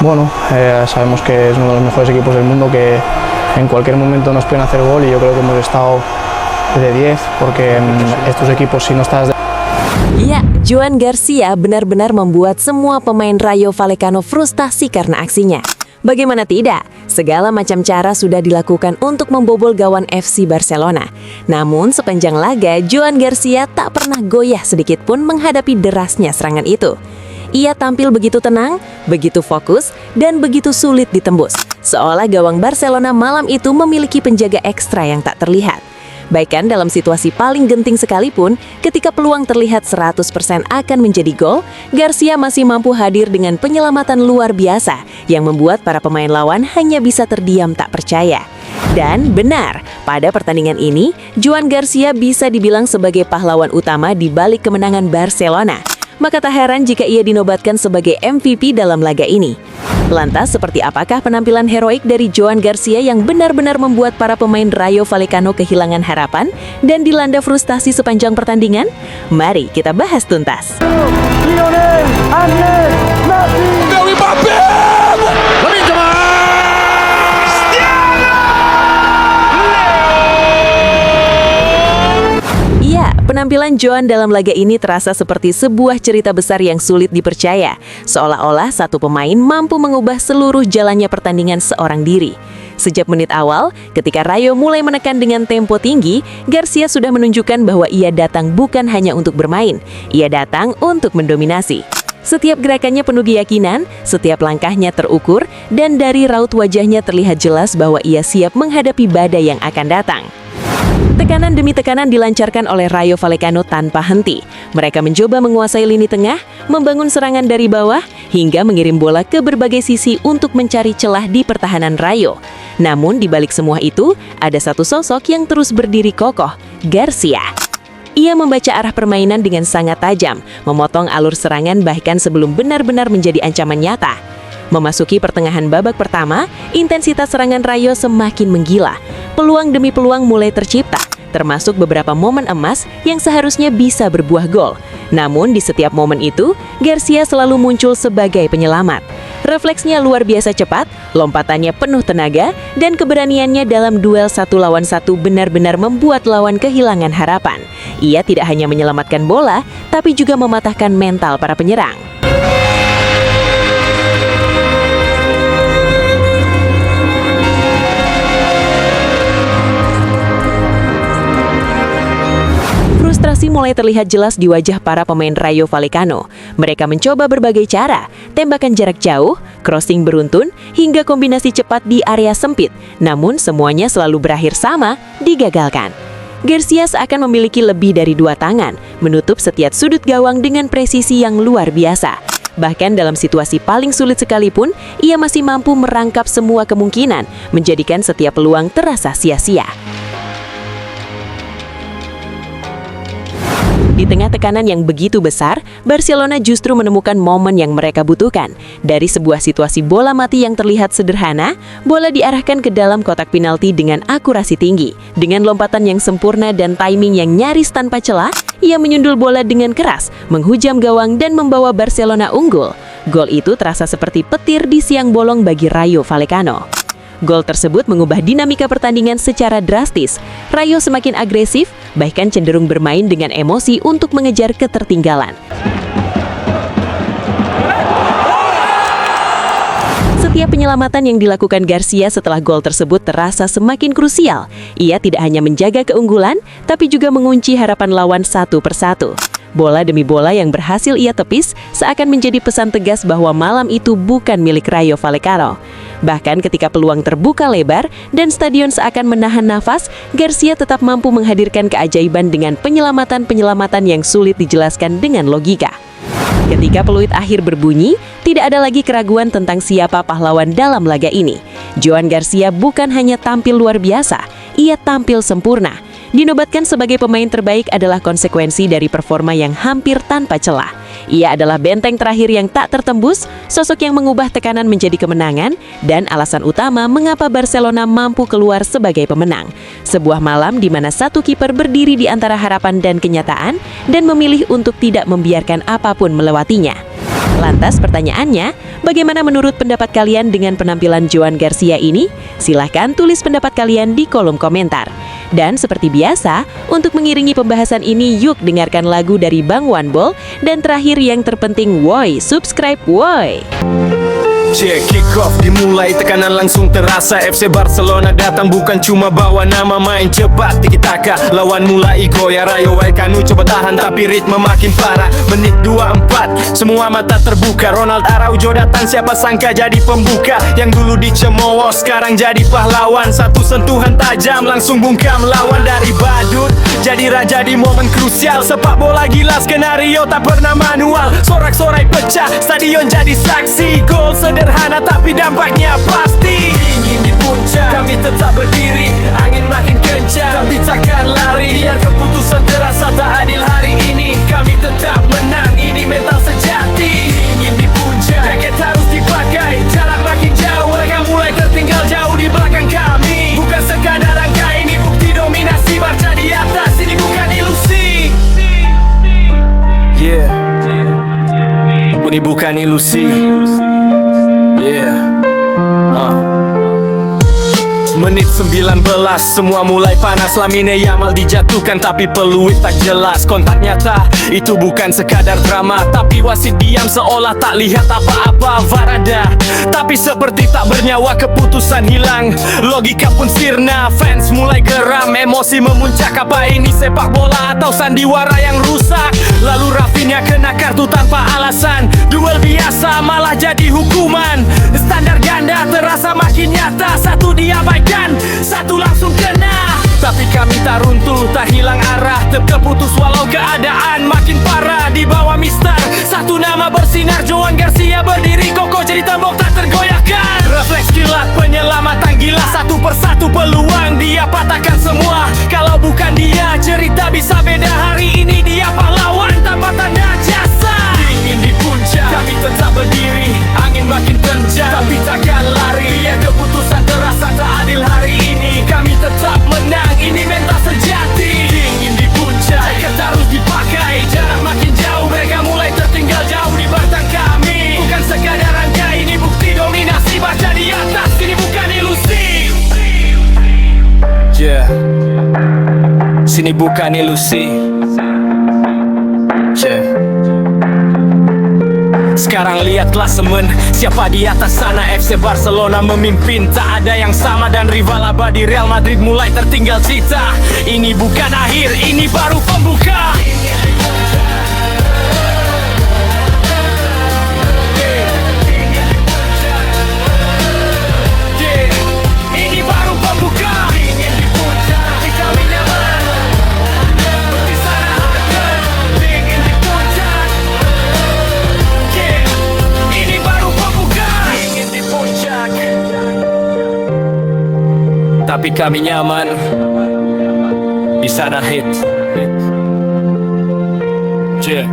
Bueno, sabemos que es uno de los mejores equipos del mundo, que en cualquier momento nos pueden hacer gol y yo creo que hemos estado de 10 porque estos equipos si no estás de... Ya, Joan Garcia benar-benar membuat semua pemain Rayo Vallecano frustasi karena aksinya. Bagaimana tidak, segala macam cara sudah dilakukan untuk membobol gawang FC Barcelona. Namun sepanjang laga, Joan Garcia tak pernah goyah sedikit pun menghadapi derasnya serangan itu. Ia tampil begitu tenang, begitu fokus, dan begitu sulit ditembus. Seolah gawang Barcelona malam itu memiliki penjaga ekstra yang tak terlihat. Bahkan dalam situasi paling genting sekalipun, ketika peluang terlihat 100% akan menjadi gol, Garcia masih mampu hadir dengan penyelamatan luar biasa yang membuat para pemain lawan hanya bisa terdiam tak percaya. Dan benar, pada pertandingan ini, Joan Garcia bisa dibilang sebagai pahlawan utama di balik kemenangan Barcelona. Maka tak heran jika ia dinobatkan sebagai MVP dalam laga ini. Lantas, seperti apakah penampilan heroik dari Joan Garcia yang benar-benar membuat para pemain Rayo Vallecano kehilangan harapan dan dilanda frustasi sepanjang pertandingan? Mari kita bahas tuntas. Lionel Andrés Messi. Dari Mbappé. Lamine Yamal. Iya, penampilan Joan dalam laga ini terasa seperti sebuah cerita besar yang sulit dipercaya. Seolah-olah satu pemain mampu mengubah seluruh jalannya pertandingan seorang diri. Sejak menit awal, ketika Rayo mulai menekan dengan tempo tinggi, Garcia sudah menunjukkan bahwa ia datang bukan hanya untuk bermain, ia datang untuk mendominasi. Setiap gerakannya penuh keyakinan, setiap langkahnya terukur, dan dari raut wajahnya terlihat jelas bahwa ia siap menghadapi badai yang akan datang. Tekanan demi tekanan dilancarkan oleh Rayo Vallecano tanpa henti. Mereka mencoba menguasai lini tengah, membangun serangan dari bawah, hingga mengirim bola ke berbagai sisi untuk mencari celah di pertahanan Rayo. Namun di balik semua itu, ada satu sosok yang terus berdiri kokoh, Garcia. Ia membaca arah permainan dengan sangat tajam, memotong alur serangan bahkan sebelum benar-benar menjadi ancaman nyata. Memasuki pertengahan babak pertama, intensitas serangan Rayo semakin menggila. Peluang demi peluang mulai tercipta, termasuk beberapa momen emas yang seharusnya bisa berbuah gol. Namun di setiap momen itu, Garcia selalu muncul sebagai penyelamat. Refleksnya luar biasa cepat, lompatannya penuh tenaga, dan keberaniannya dalam duel 1 lawan 1 benar-benar membuat lawan kehilangan harapan. Ia tidak hanya menyelamatkan bola, tapi juga mematahkan mental para penyerang. Frustrasi mulai terlihat jelas di wajah para pemain Rayo Vallecano. Mereka mencoba berbagai cara, tembakan jarak jauh, crossing beruntun, hingga kombinasi cepat di area sempit. Namun semuanya selalu berakhir sama, digagalkan. Garcia seakan memiliki lebih dari 2 tangan, menutup setiap sudut gawang dengan presisi yang luar biasa. Bahkan dalam situasi paling sulit sekalipun, ia masih mampu merangkap semua kemungkinan, menjadikan setiap peluang terasa sia-sia. Di tengah tekanan yang begitu besar, Barcelona justru menemukan momen yang mereka butuhkan. Dari sebuah situasi bola mati yang terlihat sederhana, bola diarahkan ke dalam kotak penalti dengan akurasi tinggi. Dengan lompatan yang sempurna dan timing yang nyaris tanpa celah, ia menyundul bola dengan keras, menghujam gawang dan membawa Barcelona unggul. Gol itu terasa seperti petir di siang bolong bagi Rayo Vallecano. Gol tersebut mengubah dinamika pertandingan secara drastis. Rayo semakin agresif, bahkan cenderung bermain dengan emosi untuk mengejar ketertinggalan. Setiap penyelamatan yang dilakukan Garcia setelah gol tersebut terasa semakin krusial. Ia tidak hanya menjaga keunggulan, tapi juga mengunci harapan lawan satu persatu. Bola demi bola yang berhasil ia tepis seakan menjadi pesan tegas bahwa malam itu bukan milik Rayo Vallecano. Bahkan ketika peluang terbuka lebar dan stadion seakan menahan nafas, Garcia tetap mampu menghadirkan keajaiban dengan penyelamatan-penyelamatan yang sulit dijelaskan dengan logika. Ketika peluit akhir berbunyi, tidak ada lagi keraguan tentang siapa pahlawan dalam laga ini. Joan Garcia bukan hanya tampil luar biasa, ia tampil sempurna. Dinobatkan sebagai pemain terbaik adalah konsekuensi dari performa yang hampir tanpa celah. Ia adalah benteng terakhir yang tak tertembus, sosok yang mengubah tekanan menjadi kemenangan, dan alasan utama mengapa Barcelona mampu keluar sebagai pemenang. Sebuah malam di mana satu kiper berdiri di antara harapan dan kenyataan, dan memilih untuk tidak membiarkan apapun melewatinya. Lantas pertanyaannya, bagaimana menurut pendapat kalian dengan penampilan Joan Garcia ini? Silahkan tulis pendapat kalian di kolom komentar. Dan seperti biasa, untuk mengiringi pembahasan ini, yuk dengarkan lagu dari Bang One Ball. Dan terakhir yang terpenting, woi, subscribe woi. Kick off dimulai, tekanan langsung terasa. FC Barcelona datang bukan cuma bawa nama, main cepat tiki-taka, lawan mulai goyah. Rayo Vallecano coba tahan tapi ritme makin parah. Menit 24, semua mata terbuka. Ronald Araujo datang, siapa sangka jadi pembuka. Yang dulu dicemooh sekarang jadi pahlawan. Satu sentuhan tajam langsung bungkam lawan. Dari badut jadi raja di momen krusial. Sepak bola gila, skenario tak pernah manual. Sorak-sorai pecah, stadion jadi saksi. Gol sederhana tapi dampaknya pasti. Ingin di puncak, kami tetap berdiri. Angin makin kencang, kami takkan lari. Biar keputusan terasa tak adil hari ini, kami tetap menang, ini mental sejati. Ingin di puncak, jaket harus dipakai. Jarak makin jauh, mereka mulai tertinggal jauh di belakang kami. Bukan sekadar angka, ini bukti dominasi. Barca di atas, ini bukan ilusi. Yeah, ini bukan ilusi. Yeah. Menit 19, semua mulai panas. Lamine Yamal dijatuhkan tapi peluit tak jelas. Kontak nyata, itu bukan sekadar drama. Tapi wasit diam seolah tak lihat apa-apa. Varada, tapi seperti tak bernyawa. Keputusan hilang, logika pun sirna. Fans mulai geram, emosi memuncak. Apa ini sepak bola atau sandiwara yang rusak? Lalu Rafinha kena kartu tanpa alasan. Duel biasa malah jadi hukuman. Standar ganda terasa makin nyata. Satu diabaikan, satu langsung kena. Tapi kami tak runtuh, tak hilang arah. Tetap putus walau keadaan makin parah. Di bawah Mister, satu nama bersinar. Joan Garcia berdiri kokoh jadi tembok tak tergoyahkan. Refleks kilat, penyelamatan gila. Satu persatu peluang dia patahkan semua. Kalau bukan dia, cerita bisa beda. Hari ini dia pahlawan tanpa tanda jasa. Ingin di puncak, kami tetap berdiri. Angin makin kencang, tapi takkan lari. Biar keputusan terasa tak adil hari ini, kami tetap menang, ini mental sejati. Ingin di puncak, jaket harus dipakai. Jarak makin jauh, mereka mulai tertinggal jauh di belakang kami. Bukan sekadar angka, ini bukti dominasi. Barca di atas, ini bukan ilusi. Yeah, sini bukan ilusi. Yeah. Sekarang lihat klasemen, siapa di atas sana. FC Barcelona memimpin, tak ada yang sama. Dan rival abadi Real Madrid mulai tertinggal cita. Ini bukan akhir, ini baru pembuka. Ini baru pembuka. Tapi kami nyaman di sana hit. Yeah.